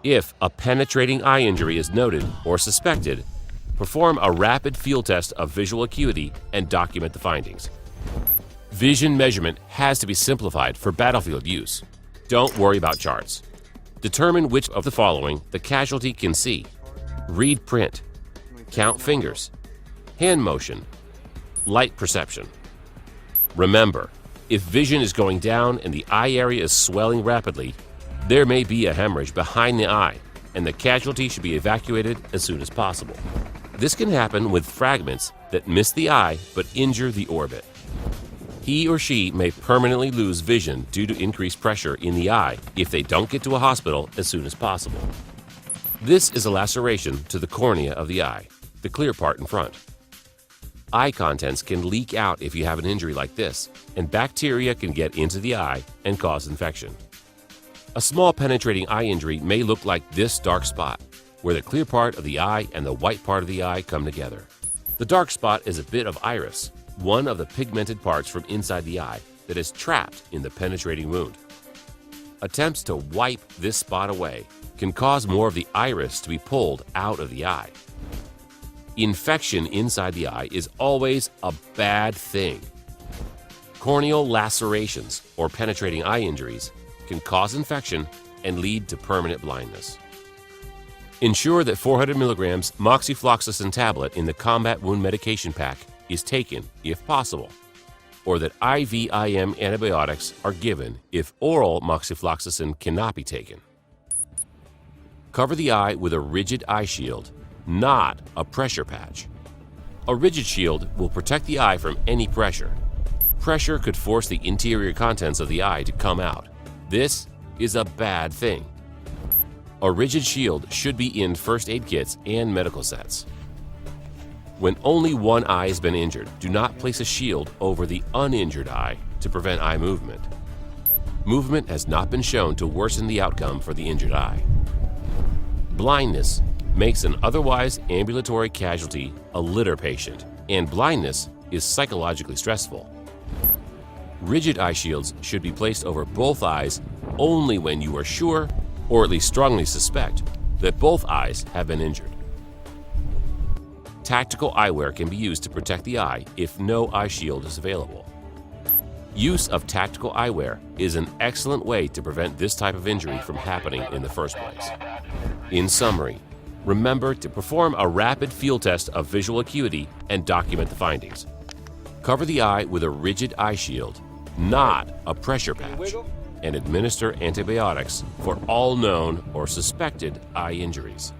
If a penetrating eye injury is noted or suspected, perform a rapid field test of visual acuity and document the findings. Vision measurement has to be simplified for battlefield use. Don't worry about charts. Determine which of the following the casualty can see. Read print, count fingers, hand motion, light perception. Remember, if vision is going down and the eye area is swelling rapidly, there may be a hemorrhage behind the eye, and the casualty should be evacuated as soon as possible. This can happen with fragments that miss the eye but injure the orbit. He or she may permanently lose vision due to increased pressure in the eye if they don't get to a hospital as soon as possible. This is a laceration to the cornea of the eye, the clear part in front. Eye contents can leak out if you have an injury like this, and bacteria can get into the eye and cause infection. A small penetrating eye injury may look like this dark spot, where the clear part of the eye and the white part of the eye come together. The dark spot is a bit of iris, one of the pigmented parts from inside the eye that is trapped in the penetrating wound. Attempts to wipe this spot away can cause more of the iris to be pulled out of the eye. Infection inside the eye is always a bad thing. Corneal lacerations or penetrating eye injuries can cause infection and lead to permanent blindness. Ensure that 400 milligrams moxifloxacin tablet in the combat wound medication pack is taken if possible, or that IVIM antibiotics are given if oral moxifloxacin cannot be taken. Cover the eye with a rigid eye shield, not a pressure patch. A rigid shield will protect the eye from any pressure. Pressure could force the interior contents of the eye to come out. This is a bad thing. A rigid shield should be in first aid kits and medical sets. When only one eye has been injured, do not place a shield over the uninjured eye to prevent eye movement. Movement has not been shown to worsen the outcome for the injured eye. Blindness makes an otherwise ambulatory casualty a litter patient, and blindness is psychologically stressful. Rigid eye shields should be placed over both eyes only when you are sure, or at least strongly suspect, that both eyes have been injured. Tactical eyewear can be used to protect the eye if no eye shield is available. Use of tactical eyewear is an excellent way to prevent this type of injury from happening in the first place. In summary, remember to perform a rapid field test of visual acuity and document the findings. Cover the eye with a rigid eye shield, not a pressure patch, and administer antibiotics for all known or suspected eye injuries.